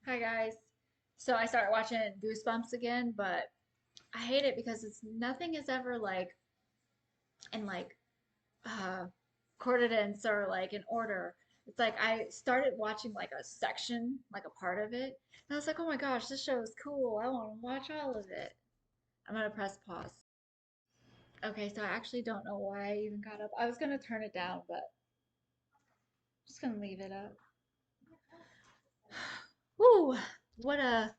Hi guys. So I started watching Goosebumps again, but I hate it because it's nothing is ever like in uh coordinates or like in order. It's like I started watching like a section, like a part of it, and I was like, oh my gosh, this show is cool. I want to watch all of it. I'm gonna press pause. Okay, so I actually don't know why I even got up. I was gonna turn it down, but I'm just gonna leave it up. Woo! What a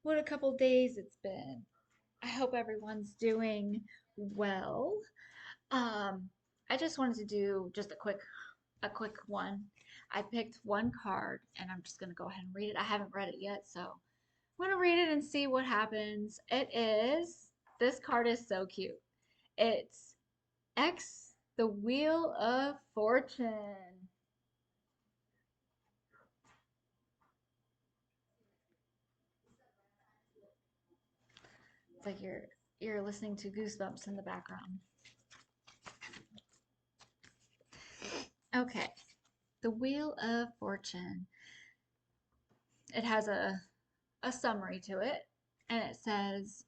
what a couple days it's been. I hope everyone's doing well. Um, I just wanted to do just a quick one. I picked one card and I'm just gonna go ahead and read it. I haven't read it yet, so I'm gonna read it and see what happens. This card is so cute. It's X, the Wheel of Fortune. It's like you're listening to Goosebumps in the background. Okay, the Wheel of Fortune. It has a summary to it, and it says,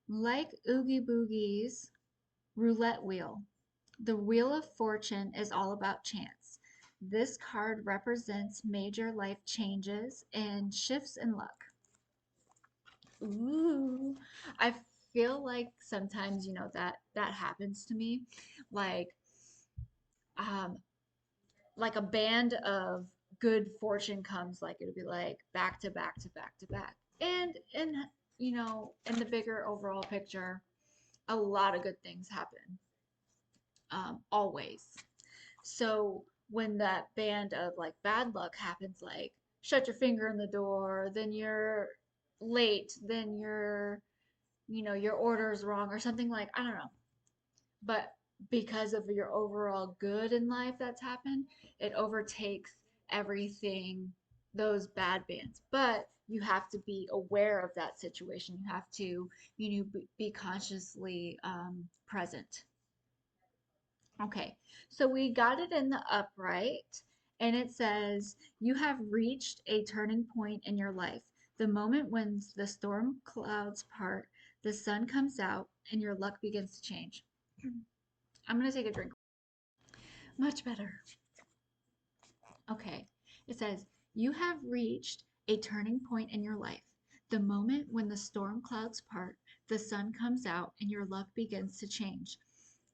like Oogie Boogie's roulette wheel, the Wheel of Fortune is all about chance. This card represents major life changes and shifts in luck. Ooh, I feel like sometimes, that happens to me. Like, um, like a band of good fortune comes, like it'll be like back to back to back to back. And in the bigger overall picture, a lot of good things happen, always. So when that band of like bad luck happens, like shut your finger in the door, then you're late, then your order's wrong or something, like, I don't know. But because of your overall good in life that's happened, it overtakes everything, those bad bands. But you have to be aware of that situation. You have to, be consciously present. Okay, so we got it in the upright, and it says, you have reached a turning point in your life. The moment when the storm clouds part, the sun comes out, and your luck begins to change. I'm going to take a drink. Much better. Okay, it says, you have reached a turning point in your life. The moment when the storm clouds part, the sun comes out, and your luck begins to change.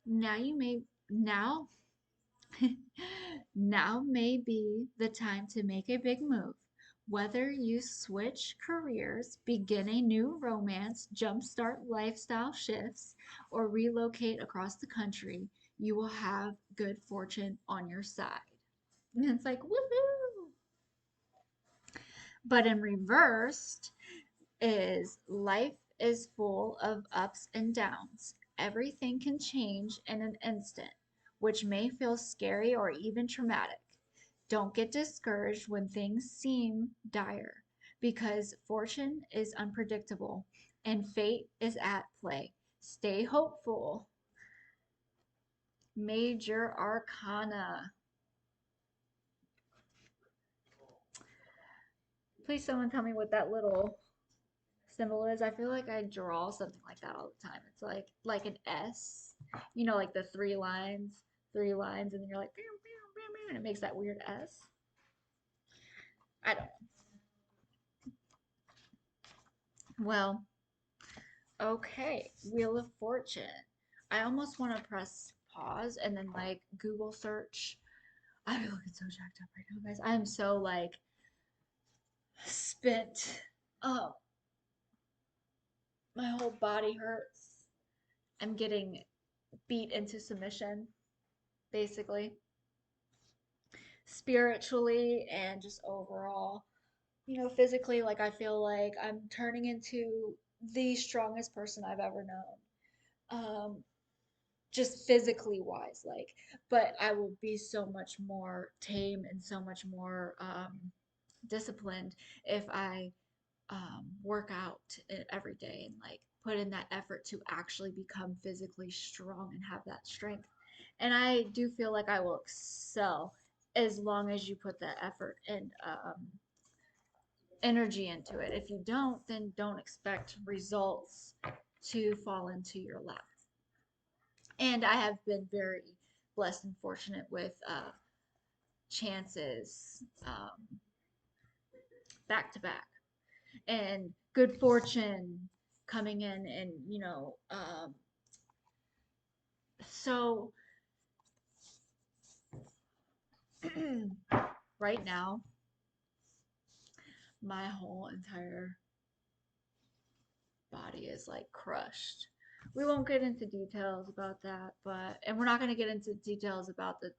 Now you may, now Now may be the time to make a big move. Whether you switch careers, begin a new romance, jumpstart lifestyle shifts, or relocate across the country, you will have good fortune on your side. And it's like, woohoo! But in reversed is life is full of ups and downs. Everything can change in an instant, which may feel scary or even traumatic. Don't get discouraged when things seem dire, because fortune is unpredictable and fate is at play. Stay hopeful. Major Arcana. Please, someone tell me what that little symbol is. I feel like I draw something like that all the time. It's like an S, like the three lines, and then you're like, "Pew, pew, pew, pew," and it makes that weird S. I don't know. Well, okay, Wheel of Fortune. I almost want to press pause and then like Google search. I'm looking so jacked up right now, guys. I am so like spent. Oh, my whole body hurts. I'm getting beat into submission, basically, spiritually and just overall. Physically, like I feel like I'm turning into the strongest person I've ever known. Just physically wise, like, but I will be so much more tame and so much more disciplined if I work out every day and like put in that effort to actually become physically strong and have that strength. And I do feel like I will excel as long as you put that effort and energy into it. If you don't, then don't expect results to fall into your lap. And I have been very blessed and fortunate with chances back to back and good fortune coming in. And so right now my whole entire body is like crushed. We won't get into details about that, but and we're not going to get into details about the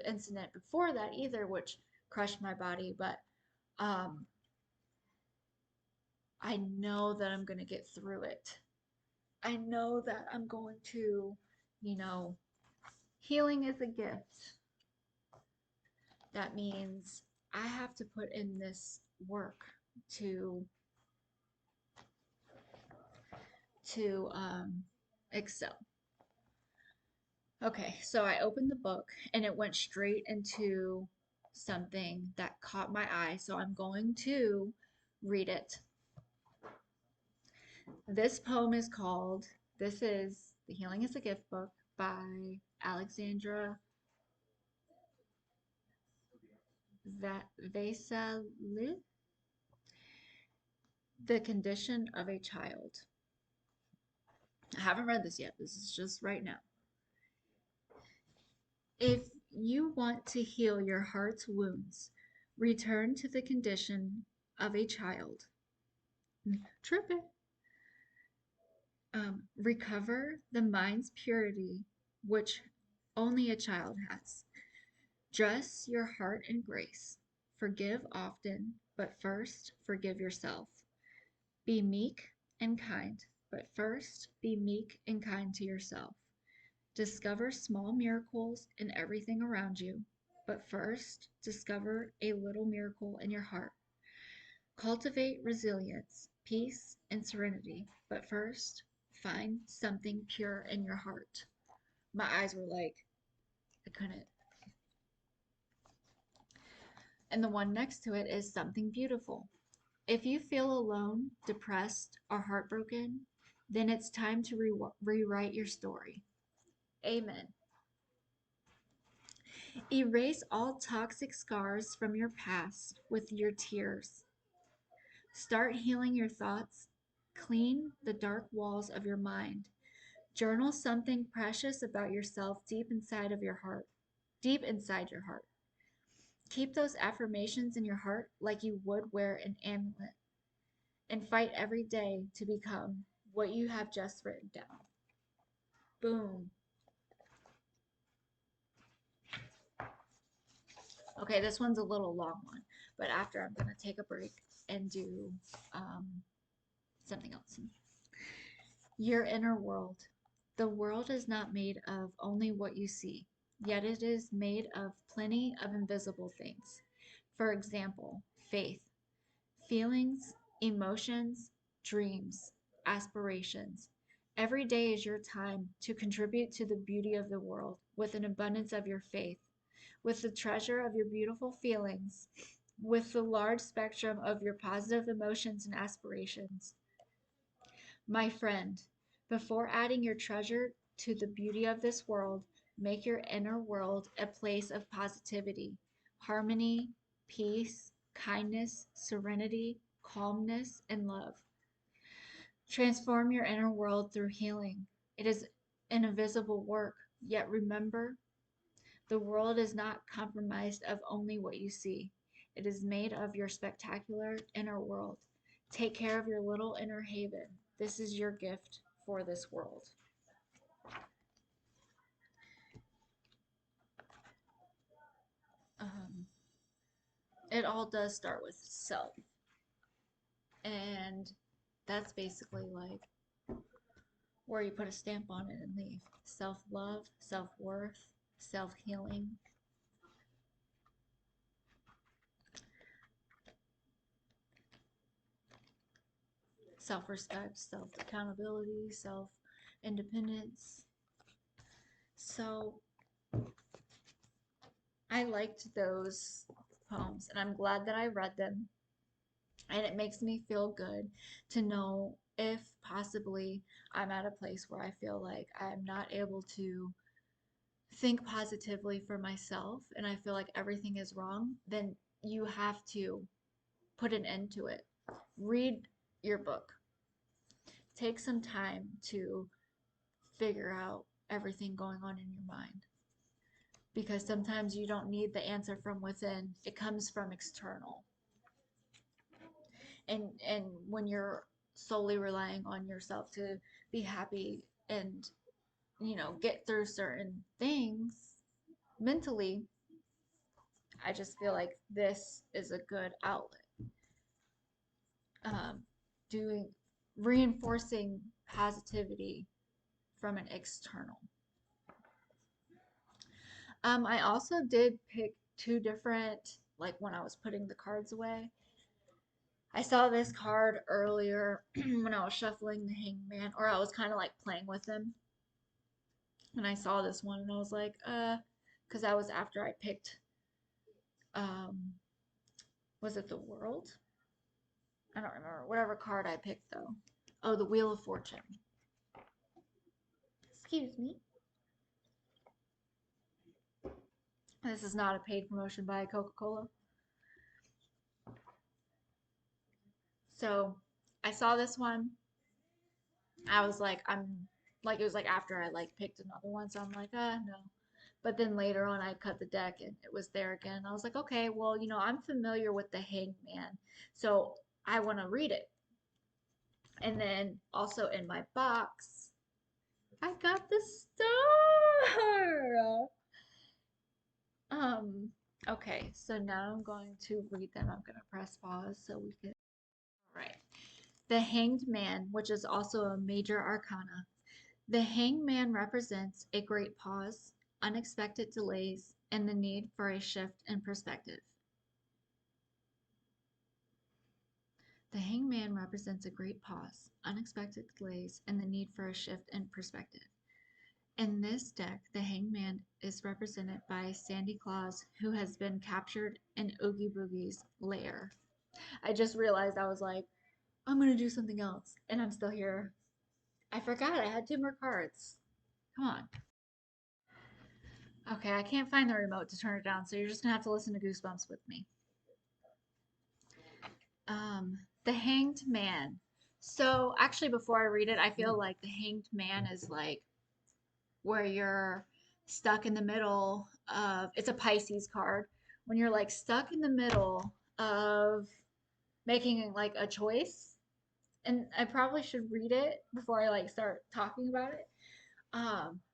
incident before that either, which crushed my body. But um, I know that I'm going to get through it. I know that I'm going to, you know, healing is a gift. That means I have to put in this work to to excel. Okay, so I opened the book and it went straight into something that caught my eye, so I'm going to read it. This poem is called, this is The Healing is a Gift book by Alexandra Vesali, The Condition of a Child. I haven't read this yet. This is just right now. If you want to heal your heart's wounds, return to the condition of a child. Tripping. Recover the mind's purity, which only a child has. Dress your heart in grace. Forgive often, but first forgive yourself. Be meek and kind, but first be meek and kind to yourself. Discover small miracles in everything around you, but first discover a little miracle in your heart. Cultivate resilience, peace, and serenity, but first find something pure in your heart. My eyes were like, I couldn't. And the one next to it is something beautiful. If you feel alone, depressed, or heartbroken, then it's time to rewrite your story. Amen. Erase all toxic scars from your past with your tears. Start healing your thoughts. Clean the dark walls of your mind. Journal something precious about yourself deep inside of your heart. Deep inside your heart. Keep those affirmations in your heart like you would wear an amulet. And fight every day to become what you have just written down. Boom. Okay, this one's a little long one, but after I'm going to take a break and do something else. Your inner world. The world is not made of only what you see, yet it is made of plenty of invisible things. For example, faith, feelings, emotions, dreams, aspirations. Every day is your time to contribute to the beauty of the world with an abundance of your faith, with the treasure of your beautiful feelings, with the large spectrum of your positive emotions and aspirations. My friend, before adding your treasure to the beauty of this world, make your inner world a place of positivity, harmony, peace, kindness, serenity, calmness, and love. Transform your inner world through healing. It is an invisible work, yet remember, the world is not compromised of only what you see. It is made of your spectacular inner world. Take care of your little inner haven. This is your gift for this world. Um, it all does start with self. And that's basically like where you put a stamp on it and leave. Self love, self worth, self healing. Self respect, self accountability, self independence. So I liked those poems and I'm glad that I read them. And it makes me feel good to know if possibly I'm at a place where I feel like I'm not able to think positively for myself and I feel like everything is wrong, then you have to put an end to it. Read your book. Take some time to figure out everything going on in your mind because sometimes you don't need the answer from within. It comes from external. And when you're solely relying on yourself to be happy and get through certain things mentally, I just feel like this is a good outlet. um, Doing reinforcing positivity from an external. I also did pick two different, like when I was putting the cards away. I saw this card earlier when I was shuffling the Hangman, or I was kind of like playing with them, and I saw this one, and I was like, because that was after I picked, um, was it the World? I don't remember. Whatever card I picked though. Oh, the Wheel of Fortune. Excuse me. This is not a paid promotion by Coca-Cola. So I saw this one. I was like, I'm like, it was like after I like picked another one. So I'm like, no. But then later on, I cut the deck and it was there again. I was like, okay, well, I'm familiar with the Hangman. So I want to read it. And then also in my box, I got the star. Um, okay, so now I'm going to read them. I'm going to press pause so we can. All right. The Hanged Man, which is also a major arcana. The Hanged Man represents a great pause, unexpected delays, and the need for a shift in perspective. The Hanged Man represents a great pause, unexpected delays, and the need for a shift in perspective. In this deck, the Hanged Man is represented by Sandy Claus, who has been captured in Oogie Boogie's lair. I just realized I was like, I'm gonna do something else, and I'm still here. I forgot I had two more cards. Come on. Okay, I can't find the remote to turn it down, so you're just gonna have to listen to Goosebumps with me. The Hanged Man. So actually, before I read it, I feel like the Hanged Man is like where you're stuck in the middle of, it's a Pisces card, when you're like stuck in the middle of making like a choice. And I probably should read it before I like start talking about it.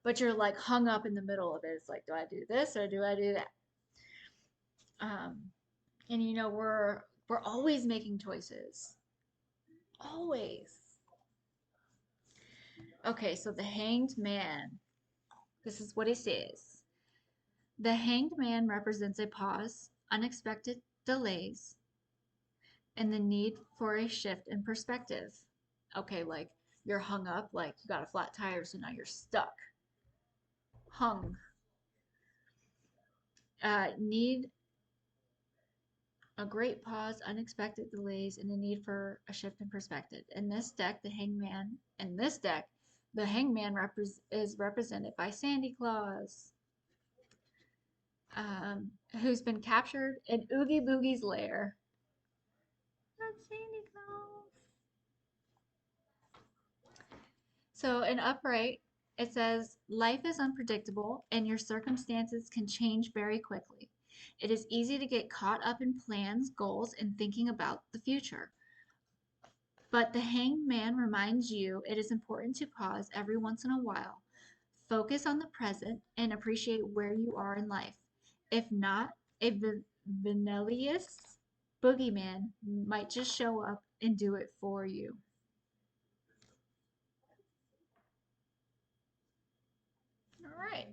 But you're like hung up in the middle of it. It's like, do I do this or do I do that? Um, and we're always making choices. Always. Okay, so the Hanged Man. This is what it says. The Hanged Man represents a pause, unexpected delays, and the need for a shift in perspective. Okay, like you're hung up, like you got a flat tire, so now you're stuck. Hung. Need a great pause, unexpected delays, and a need for a shift in perspective. In this deck, the Hangman is represented by Sandy Claus, who's been captured in Oogie Boogie's lair. That's Sandy Claus. So in upright, it says, life is unpredictable and your circumstances can change very quickly. It is easy to get caught up in plans, goals, and thinking about the future. But the Hanged Man reminds you it is important to pause every once in a while, focus on the present, and appreciate where you are in life. If not, a Vanellius boogeyman might just show up and do it for you. All right.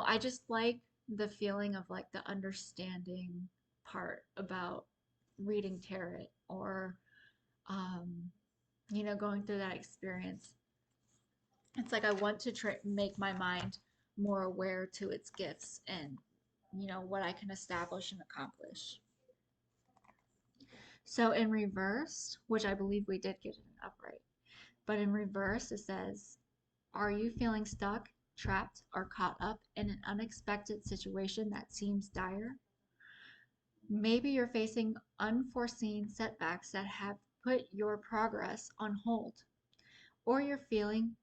I just like the feeling of like the understanding part about reading tarot or, um, going through that experience. It's like I want to make my mind more aware to its gifts and what I can establish and accomplish. So in reverse, which I believe we did get it upright, but in reverse it says, are you feeling stuck, trapped, or caught up in an unexpected situation that seems dire? Maybe you're facing unforeseen setbacks that have put your progress on hold, or you're feeling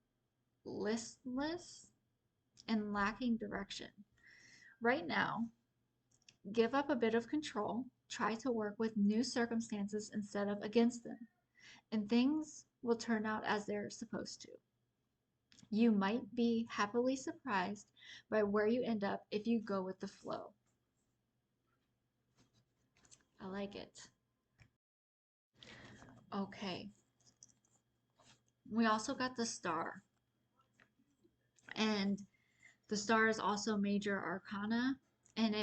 listless and lacking direction. Right now, give up a bit of control, try to work with new circumstances instead of against them, and things will turn out as they're supposed to. You might be happily surprised by where you end up if you go with the flow. I like it. Okay. We also got the star. And the star is also major arcana, and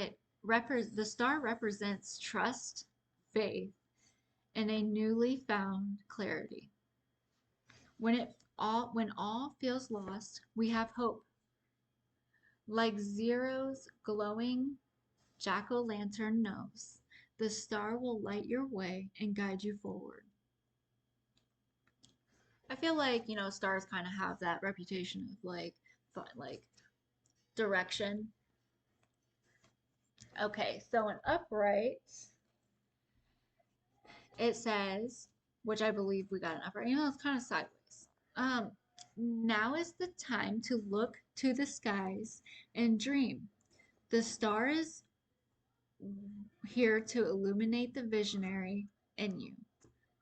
the star represents trust, faith, and a newly found clarity. When all feels lost, we have hope. Like Zero's glowing jack-o'-lantern nose, the star will light your way and guide you forward. I feel like, stars kind of have that reputation of like fun, like direction. Okay, so an upright, it says, which I believe we got an upright, it's kind of sideways. Um, Now is the time to look to the skies and dream. The star is here to illuminate the visionary in you.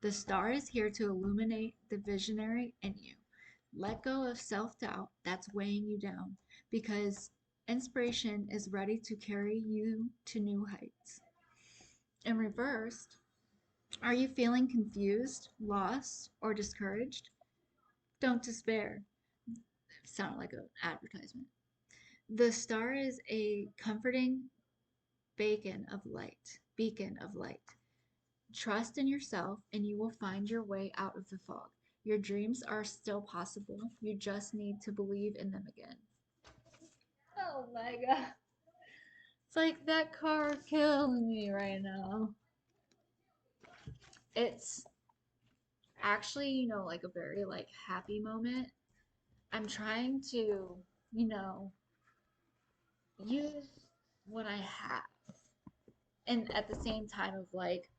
The star is here to illuminate the visionary in you. Let go of self doubt that's weighing you down because inspiration is ready to carry you to new heights. In reverse, are you feeling confused, lost, or discouraged? Don't despair. Sound like an advertisement. The star is a comforting beacon of light. Trust in yourself and you will find your way out of the fog. Your dreams are still possible. You just need to believe in them again. Oh my god. It's like that car killing me right now. It's actually, like a very like happy moment. I'm trying to, you know, use what I have and at the same time of like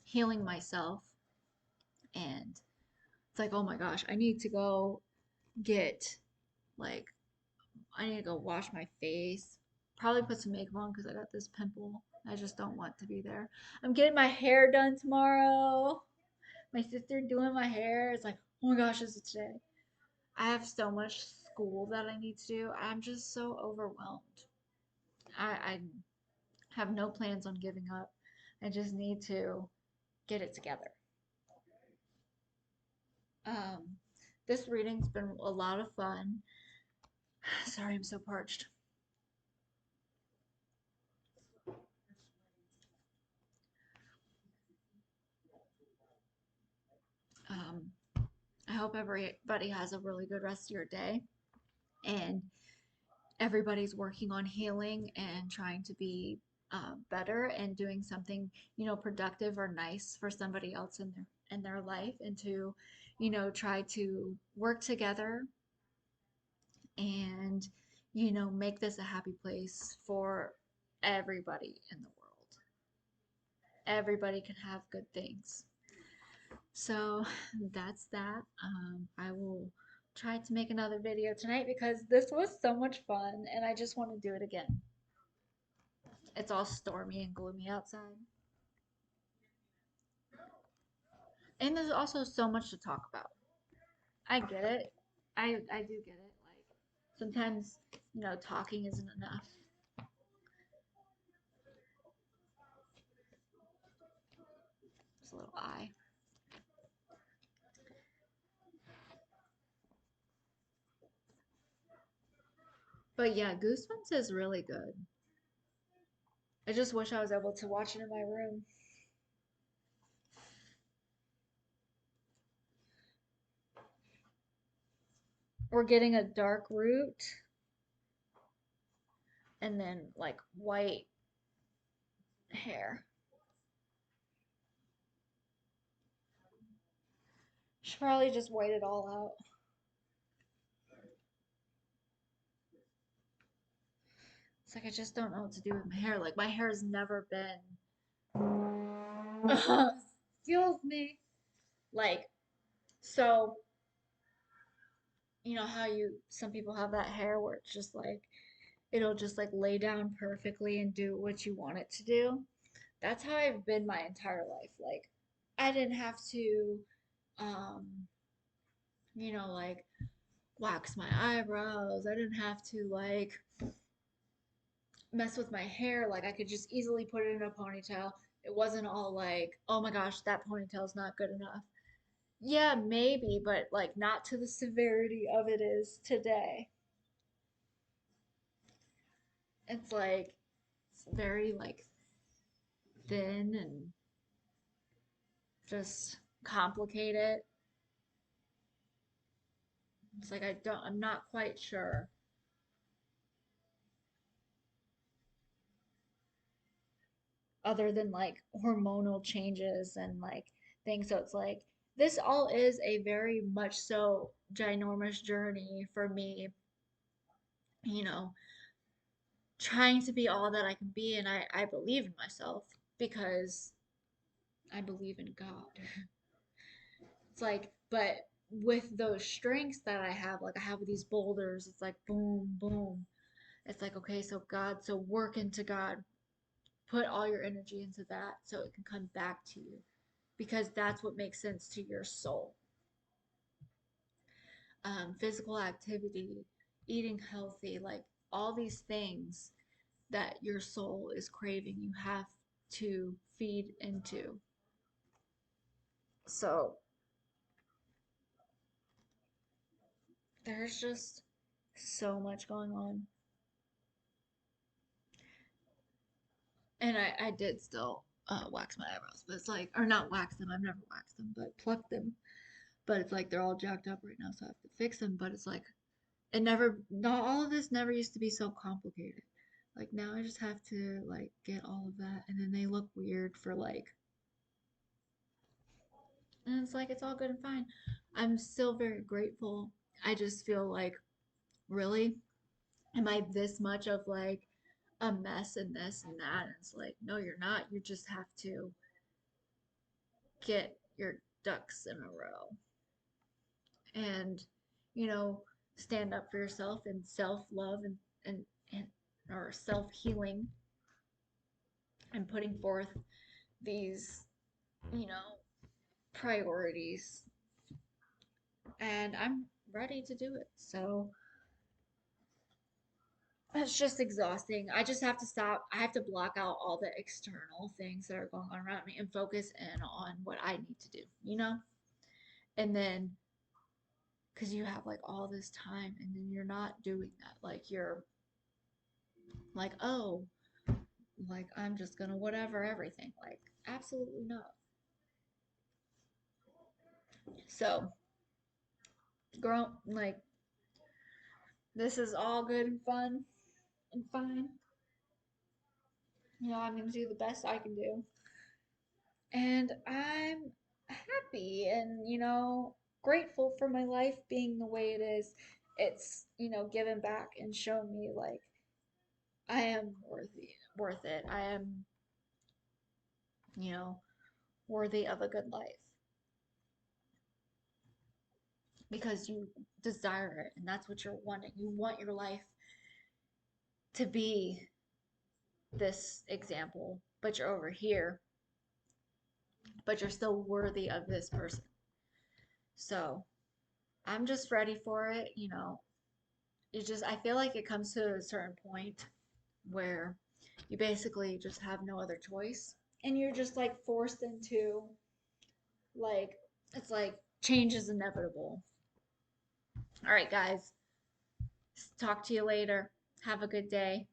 healing myself, and it's like, oh my gosh, get like I need to go wash my face, probably put some makeup on because I got this pimple. I just don't want to be there. I'm getting my hair done tomorrow. My sister doing my hair. It's like, oh my gosh, is it today? I have so much school that I need to do. I'm just so overwhelmed. I have no plans on giving up. I just need to get it together. Um, this reading's been a lot of fun. Sorry, I'm so parched. Um, I hope everybody has a really good rest of your day, and everybody's working on healing and trying to be better and doing something, productive or nice for somebody else in their life, and to, try to work together and, make this a happy place for everybody in the world. Everybody can have good things. So that's that. I will try to make another video tonight because this was so much fun and I just want to do it again. It's all stormy and gloomy outside. And there's also so much to talk about. I get it. I do get it. Like sometimes, talking isn't enough. Just a little eye. But yeah, Goosebumps is really good. I just wish I was able to watch it in my room. Or getting a dark root. and then like white hair. Should probably just white it all out. It's like I just don't know what to do with my hair. Like my hair has never been excuse me. Like so, you know how you some people have that hair where it's just like it'll just like lay down perfectly and do what you want it to do. That's how I've been my entire life. Like I didn't have to um like wax my eyebrows. I didn't have to like mess with my hair. Like I could just easily put it in a ponytail. It wasn't all like, oh my gosh, that ponytail's not good enough. Yeah, maybe, but like not to the severity of it is today. It's like it's very like thin and just complicated. It's like I'm not quite sure other than like hormonal changes and like things. So it's like this all is a very much so ginormous journey for me, you know, trying to be all that I can be. And I believe in myself because I believe in God. It's like, but with those strengths that I have, like I have these boulders, it's like boom, boom. It's like, okay, so God, so work into God, put all your energy into that so it can come back to you because that's what makes sense to your soul. Physical activity, eating healthy, like all these things that your soul is craving, you have to feed into. So there's just so much going on. And I did still wax my eyebrows, but it's like, or not wax them, I've never waxed them, but pluck them. But it's like they're all jacked up right now, so I have to fix them. But it's like, not all of this never used to be so complicated. Like now I just have to like get all of that, and then they look weird for like, and it's like, it's all good and fine. I'm still very grateful. I just feel like, really, am I this much of like a mess and this and that? And it's like, no, you're not. You just have to get your ducks in a row and, you know, stand up for yourself and self-love and or self-healing and putting forth these, you know, priorities. And I'm ready to do it. So it's just exhausting. I just have to stop. I have to block out all the external things that are going on around me and focus in on what I need to do, you know? And then, because you have like all this time and then you're not doing that. Like, you're like, oh, like, I'm just gonna whatever everything. Like, absolutely not. So, girl, like, this is all good and fun and fine. You know, I'm gonna do the best I can do. And I'm happy and, you know, grateful for my life being the way it is. It's, you know, given back and shown me like I am worth it. I am, you know, worthy of a good life because you desire it and that's what you're wanting. You want your life to be this example, but you're over here, but you're still worthy of this person. So I'm just ready for it, you know. I feel like it comes to a certain point where you basically just have no other choice and you're just like forced into like it's like change is inevitable. All right, guys. Talk to you later. Have a good day.